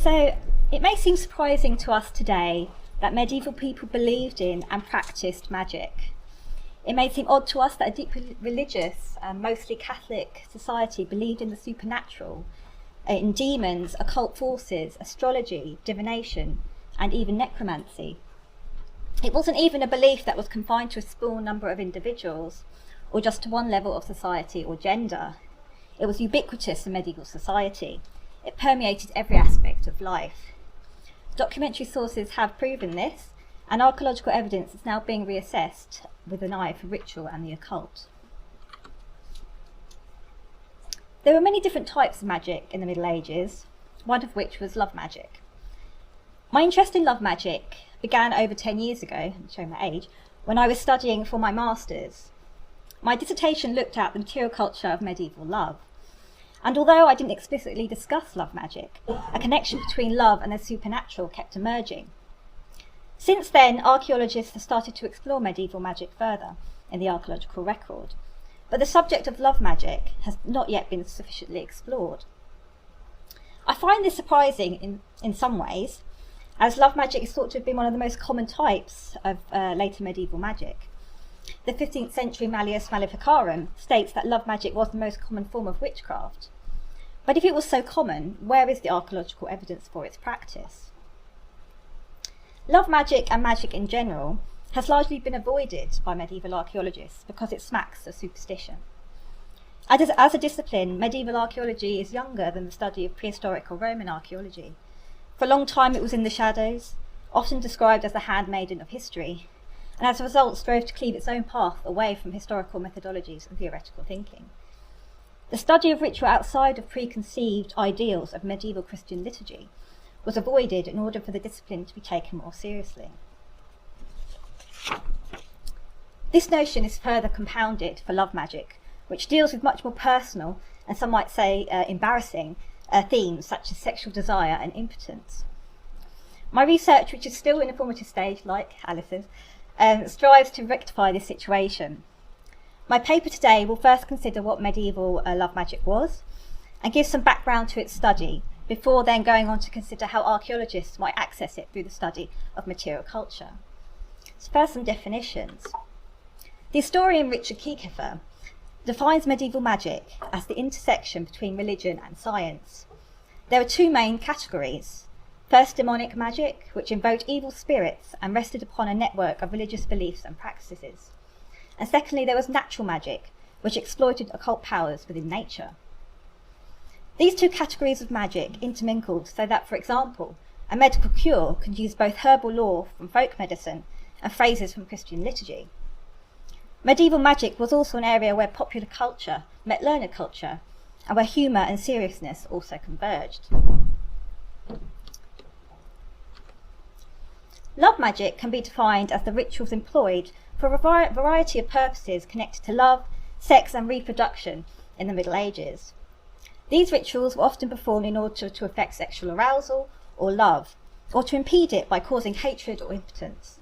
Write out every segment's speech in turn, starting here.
So it may seem surprising to us today that medieval people believed in and practiced magic. It may seem odd to us that a deeply religious and mostly Catholic society believed in the supernatural, in demons, occult forces, astrology, divination, and even necromancy. It wasn't even a belief that was confined to a small number of individuals or just to one level of society or gender. It was ubiquitous in medieval society. It permeated every aspect of life. Documentary sources have proven this, and archaeological evidence is now being reassessed with an eye for ritual and the occult. There were many different types of magic in the Middle Ages, one of which was love magic. My interest in love magic began over 10 years ago, I'm showing my age, when I was studying for my master's. My dissertation looked at the material culture of medieval love. And although I didn't explicitly discuss love magic, a connection between love and the supernatural kept emerging. Since then, archaeologists have started to explore medieval magic further in the archaeological record, but the subject of love magic has not yet been sufficiently explored. I find this surprising in some ways, as love magic is thought to have been one of the most common types of later medieval magic. The 15th century Malleus Maleficarum states that love magic was the most common form of witchcraft. But if it was so common, where is the archaeological evidence for its practice? Love magic and magic in general has largely been avoided by medieval archaeologists because it smacks of superstition. As a discipline, medieval archaeology is younger than the study of prehistoric or Roman archaeology. For a long time it was in the shadows, often described as the handmaiden of history, and as a result strove to cleave its own path away from historical methodologies and theoretical thinking. The study of ritual outside of preconceived ideals of medieval Christian liturgy was avoided in order for the discipline to be taken more seriously. This notion is further compounded for love magic, which deals with much more personal and some might say embarrassing themes such as sexual desire and impotence. My research, which is still in a formative stage like Alice's, strives to rectify this situation. My paper today will first consider what medieval love magic was and give some background to its study, before then going on to consider how archaeologists might access it through the study of material culture. So first, some definitions. The historian Richard Kiekefer defines medieval magic as the intersection between religion and science. There are two main categories. First, demonic magic, which invoked evil spirits and rested upon a network of religious beliefs and practices. And secondly, there was natural magic, which exploited occult powers within nature. These two categories of magic intermingled so that, for example, a medical cure could use both herbal lore from folk medicine and phrases from Christian liturgy. Medieval magic was also an area where popular culture met learned culture, and where humour and seriousness also converged. Love magic can be defined as the rituals employed for a variety of purposes connected to love, sex and reproduction in the Middle Ages. These rituals were often performed in order to effect sexual arousal or love, or to impede it by causing hatred or impotence.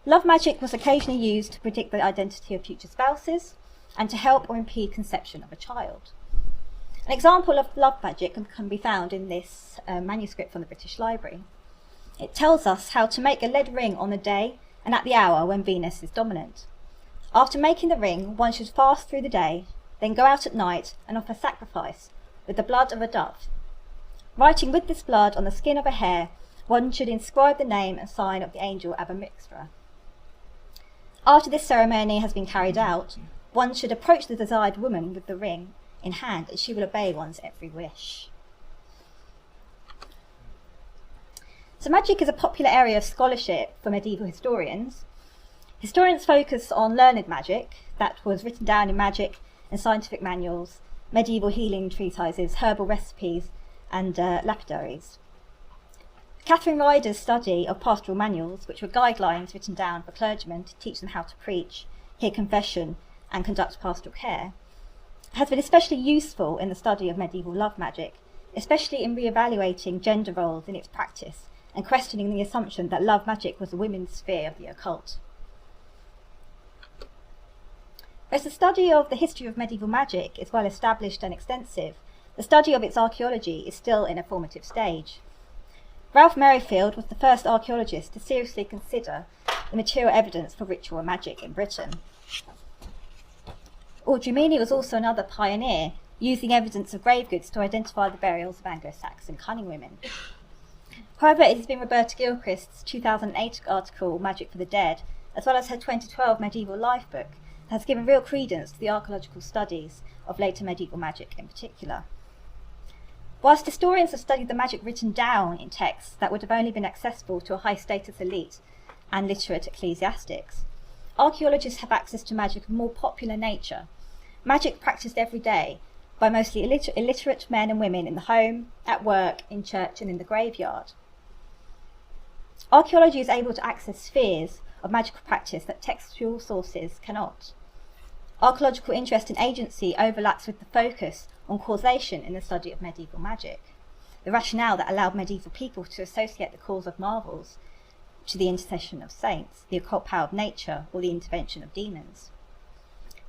Love magic was occasionally used to predict the identity of future spouses and to help or impede conception of a child. An example of love magic can be found in this manuscript from the British Library. It tells us how to make a lead ring on the day and at the hour when Venus is dominant. After making the ring, one should fast through the day, then go out at night and offer sacrifice with the blood of a dove. Writing with this blood on the skin of a hare, one should inscribe the name and sign of the angel Abermixtra. After this ceremony has been carried out, one should approach the desired woman with the ring in hand, and she will obey one's every wish. So magic is a popular area of scholarship for medieval historians. Historians focus on learned magic that was written down in magic and scientific manuals, medieval healing treatises, herbal recipes, and lapidaries. Catherine Ryder's study of pastoral manuals, which were guidelines written down for clergymen to teach them how to preach, hear confession, and conduct pastoral care, has been especially useful in the study of medieval love magic, especially in re-evaluating gender roles in its practice and questioning the assumption that love magic was a women's sphere of the occult. As the study of the history of medieval magic is well established and extensive, the study of its archaeology is still in a formative stage. Ralph Merrifield was the first archaeologist to seriously consider the material evidence for ritual and magic in Britain. Audrey Meany was also another pioneer, using evidence of grave goods to identify the burials of Anglo-Saxon cunning women. However, it has been Roberta Gilchrist's 2008 article, Magic for the Dead, as well as her 2012 medieval life book, that has given real credence to the archaeological studies of later medieval magic in particular. Whilst historians have studied the magic written down in texts that would have only been accessible to a high-status elite and literate ecclesiastics, archaeologists have access to magic of more popular nature, magic practiced every day by mostly illiterate men and women in the home, at work, in church and in the graveyard. Archaeology is able to access spheres of magical practice that textual sources cannot. Archaeological interest in agency overlaps with the focus on causation in the study of medieval magic, the rationale that allowed medieval people to associate the cause of marvels to the intercession of saints, the occult power of nature, or the intervention of demons.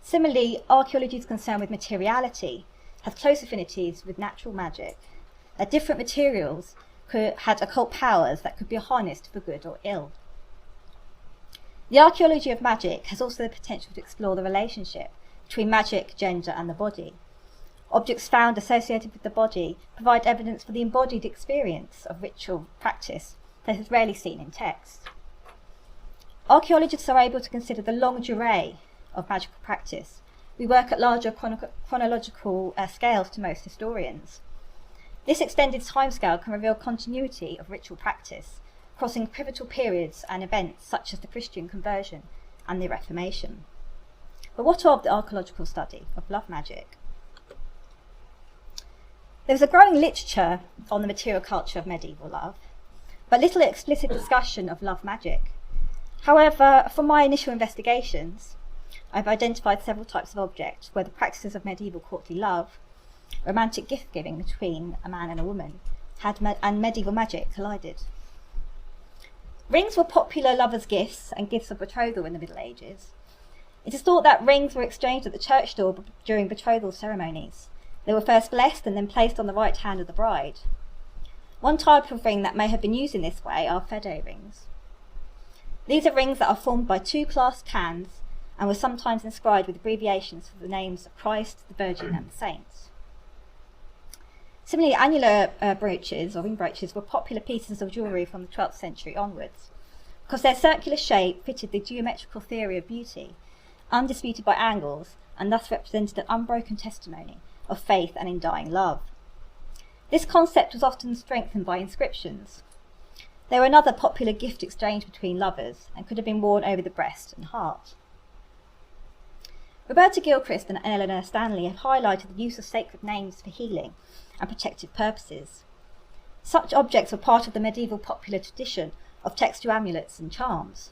Similarly, archaeology's concern with materiality has close affinities with natural magic, that different materials had occult powers that could be harnessed for good or ill. The archaeology of magic has also the potential to explore the relationship between magic, gender, and the body. Objects found associated with the body provide evidence for the embodied experience of ritual practice that is rarely seen in text. Archaeologists are able to consider the longue durée of magical practice. We work at larger chronological scales to most historians. This extended timescale can reveal continuity of ritual practice, crossing pivotal periods and events such as the Christian conversion and the Reformation. But what of the archaeological study of love magic? There is a growing literature on the material culture of medieval love, but little explicit discussion of love magic. However, from my initial investigations, I've identified several types of objects where the practices of medieval courtly love, romantic gift-giving between a man and a woman, and medieval magic collided. Rings were popular lovers' gifts and gifts of betrothal in the Middle Ages. It is thought that rings were exchanged at the church door during betrothal ceremonies. They were first blessed and then placed on the right hand of the bride. One type of ring that may have been used in this way are fede rings. These are rings that are formed by two clasped hands and were sometimes inscribed with abbreviations for the names of Christ, the Virgin, and the saints. Similarly, annular brooches or ring brooches were popular pieces of jewellery from the 12th century onwards, because their circular shape fitted the geometrical theory of beauty, undisputed by angles, and thus represented an unbroken testimony of faith and undying love. This concept was often strengthened by inscriptions. They were another popular gift exchange between lovers and could have been worn over the breast and heart. Roberta Gilchrist and Eleanor Stanley have highlighted the use of sacred names for healing and protective purposes. Such objects were part of the medieval popular tradition of textual amulets and charms.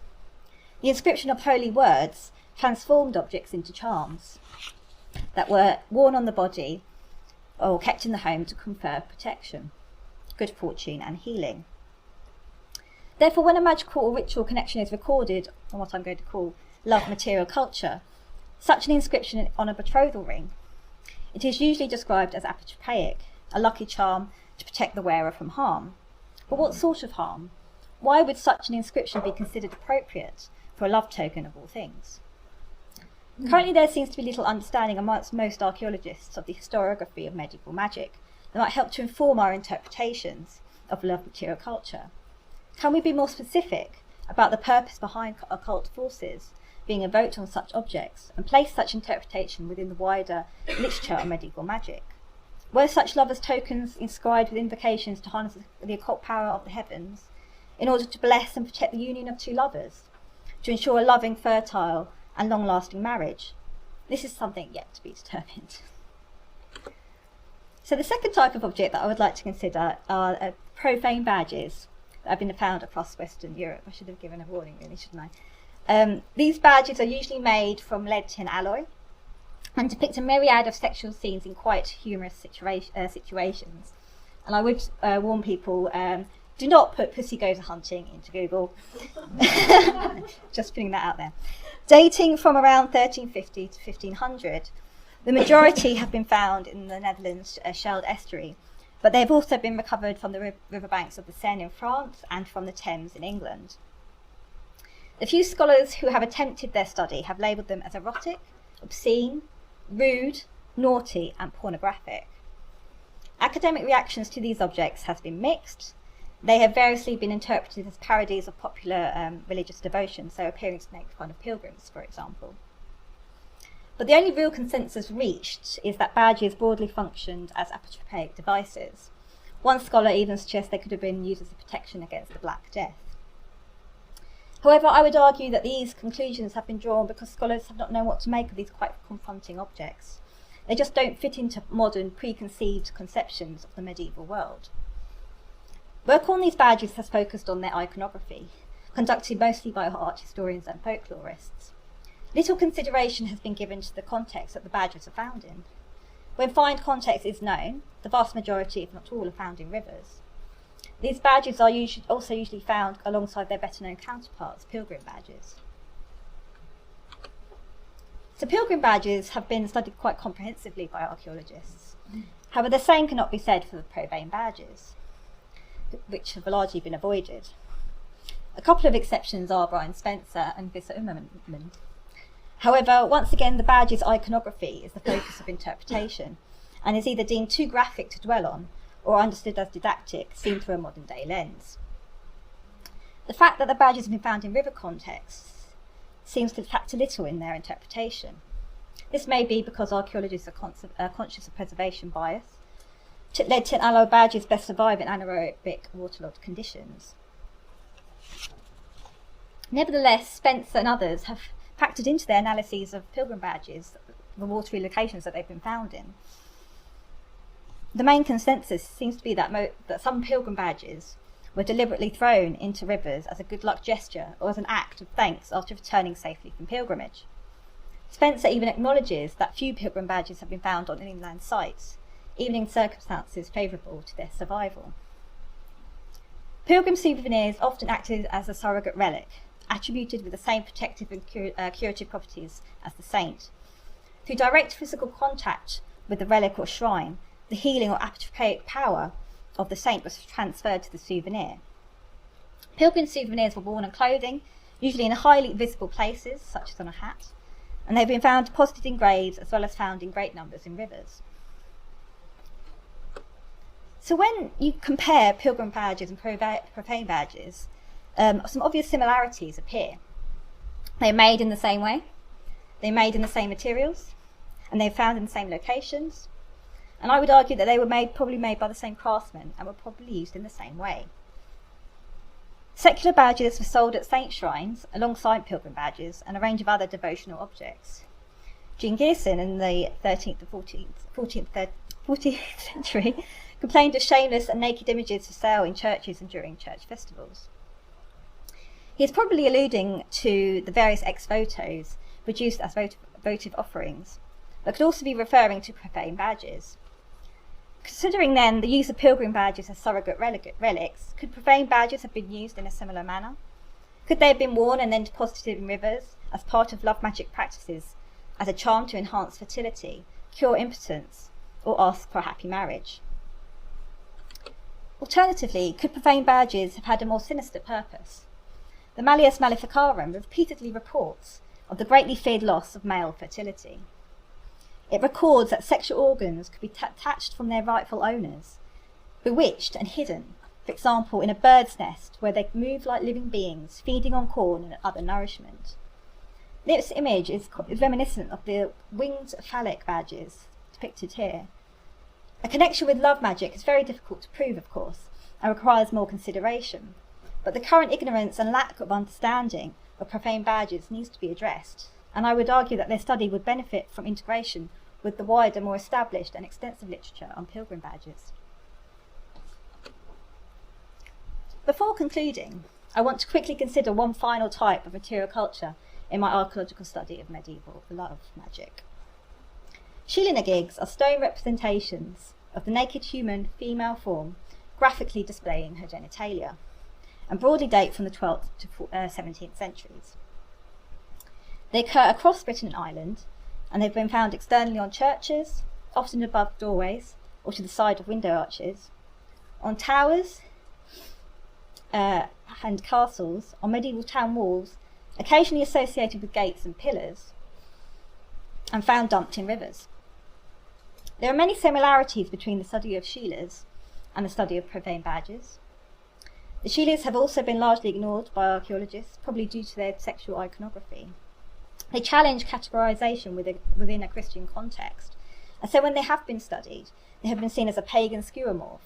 The inscription of holy words transformed objects into charms that were worn on the body or kept in the home to confer protection, good fortune, and healing. Therefore, when a magical or ritual connection is recorded on what I'm going to call love material culture, such an inscription on a betrothal ring, it is usually described as apotropaic, a lucky charm to protect the wearer from harm. But what sort of harm? Why would such an inscription be considered appropriate for a love token of all things? Currently, there seems to be little understanding amongst most archaeologists of the historiography of medieval magic that might help to inform our interpretations of love material culture. Can we be more specific about the purpose behind occult forces being evoked on such objects and place such interpretation within the wider literature of medieval magic? Were such lovers' tokens inscribed with invocations to harness the occult power of the heavens in order to bless and protect the union of two lovers, to ensure a loving, fertile, and long-lasting marriage? This is something yet to be determined. So the second type of object that I would like to consider are profane badges that have been found across Western Europe. I should have given a warning really, shouldn't I? These badges are usually made from lead tin alloy and depict a myriad of sexual scenes in quite humorous situations. And I would warn people, do not put pussy goes hunting into Google. Just putting that out there. Dating from around 1350 to 1500, The majority have been found in the Netherlands Scheldt estuary, but they've also been recovered from the riverbanks of the Seine in France and from the Thames in England. The few scholars who have attempted their study have labelled them as erotic, obscene, rude, naughty and pornographic. Academic reactions to these objects has been mixed. They have variously been interpreted as parodies of popular religious devotion, so appearing to make fun of pilgrims, for example. But the only real consensus reached is that badges broadly functioned as apotropaic devices. One scholar even suggests they could have been used as a protection against the Black Death. However, I would argue that these conclusions have been drawn because scholars have not known what to make of these quite confronting objects. They just don't fit into modern, preconceived conceptions of the medieval world. Work on these badges has focused on their iconography, conducted mostly by art historians and folklorists. Little consideration has been given to the context that the badges are found in. When find context is known, the vast majority, if not all, are found in rivers. These badges are also usually found alongside their better-known counterparts, pilgrim badges. So pilgrim badges have been studied quite comprehensively by archaeologists. However, the same cannot be said for the profane badges, which have largely been avoided. A couple of exceptions are Brian Spencer and Visser Ummermann. However, once again, the badge's iconography is the focus of interpretation and is either deemed too graphic to dwell on or understood as didactic, seen through a modern-day lens. The fact that the badges have been found in river contexts seems to factor little in their interpretation. This may be because archaeologists are conscious of preservation bias, which led to allow badges best survive in anaerobic waterlogged conditions. Nevertheless, Spencer and others have factored into their analyses of pilgrim badges the watery locations that they've been found in. The main consensus seems to be that some pilgrim badges were deliberately thrown into rivers as a good luck gesture or as an act of thanks after returning safely from pilgrimage. Spencer even acknowledges that few pilgrim badges have been found on inland sites, even in circumstances favourable to their survival. Pilgrim souvenirs often acted as a surrogate relic, attributed with the same protective and curative properties as the saint. Through direct physical contact with the relic or shrine, the healing or apotropaic power of the saint was transferred to the souvenir. Pilgrim souvenirs were worn on clothing, usually in highly visible places, such as on a hat, and they've been found deposited in graves as well as found in great numbers in rivers. So when you compare pilgrim badges and profane badges, some obvious similarities appear. They're made in the same way, they're made in the same materials, and they're found in the same locations. And I would argue that they were probably made by the same craftsmen and were probably used in the same way. Secular badges were sold at saint shrines alongside pilgrim badges and a range of other devotional objects. Jean Geerson in the 13th and 14th century complained of shameless and naked images for sale in churches and during church festivals. He is probably alluding to the various ex-votos produced as votive offerings, but could also be referring to profane badges. Considering then the use of pilgrim badges as surrogate relics, could profane badges have been used in a similar manner? Could they have been worn and then deposited in rivers as part of love magic practices, as a charm to enhance fertility, cure impotence, or ask for a happy marriage? Alternatively, could profane badges have had a more sinister purpose? The Malleus Maleficarum repeatedly reports of the greatly feared loss of male fertility. It records that sexual organs could be detached from their rightful owners, bewitched and hidden, for example in a bird's nest where they move like living beings, feeding on corn and other nourishment. This image is reminiscent of the winged phallic badges depicted here. A connection with love magic is very difficult to prove, of course, and requires more consideration, but the current ignorance and lack of understanding of profane badges needs to be addressed, and I would argue that their study would benefit from integration with the wider, more established and extensive literature on pilgrim badges. Before concluding, I want to quickly consider one final type of material culture in my archaeological study of medieval love magic. Shilinagigs are stone representations of the naked human female form graphically displaying her genitalia, and broadly date from the 12th to 17th centuries. They occur across Britain and Ireland and they've been found externally on churches, often above doorways or to the side of window arches, on towers and castles, on medieval town walls, occasionally associated with gates and pillars, and found dumped in rivers. There are many similarities between the study of Sheelahs and the study of profane badges. The Sheelahs have also been largely ignored by archaeologists, probably due to their sexual iconography. They challenge categorisation within a Christian context, and so when they have been studied, they have been seen as a pagan skeuomorph,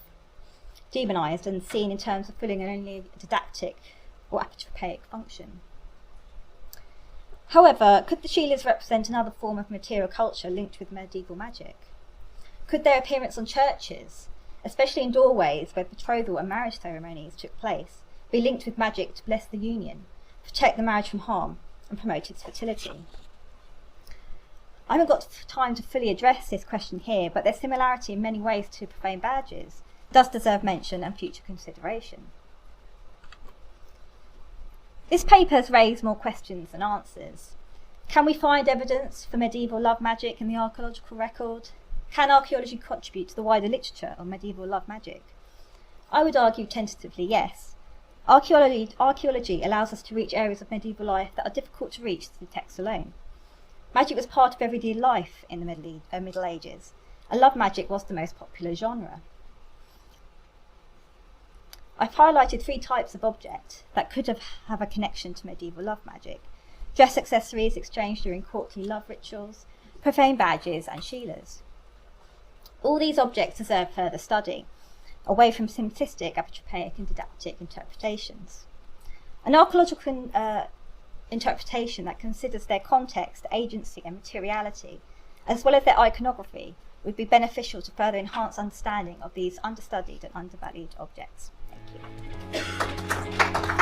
demonised and seen in terms of filling only a didactic or apotropaic function. However, could the Sheelahs represent another form of material culture linked with medieval magic? Could their appearance on churches, especially in doorways where betrothal and marriage ceremonies took place, be linked with magic to bless the union, protect the marriage from harm, and promote its fertility? I haven't got time to fully address this question here, but their similarity in many ways to profane badges does deserve mention and future consideration. This paper has raised more questions than answers. Can we find evidence for medieval love magic in the archaeological record? Can archaeology contribute to the wider literature on medieval love magic? I would argue tentatively yes. Archaeology allows us to reach areas of medieval life that are difficult to reach through text alone. Magic was part of everyday life in the Middle Ages, and love magic was the most popular genre. I've highlighted 3 types of object that could have a connection to medieval love magic: dress accessories exchanged during courtly love rituals, profane badges, and Sheelahs. All these objects deserve further study, away from simplistic, apotropaic, and didactic interpretations. An archaeological interpretation that considers their context, agency, and materiality, as well as their iconography, would be beneficial to further enhance understanding of these understudied and undervalued objects. Thank you.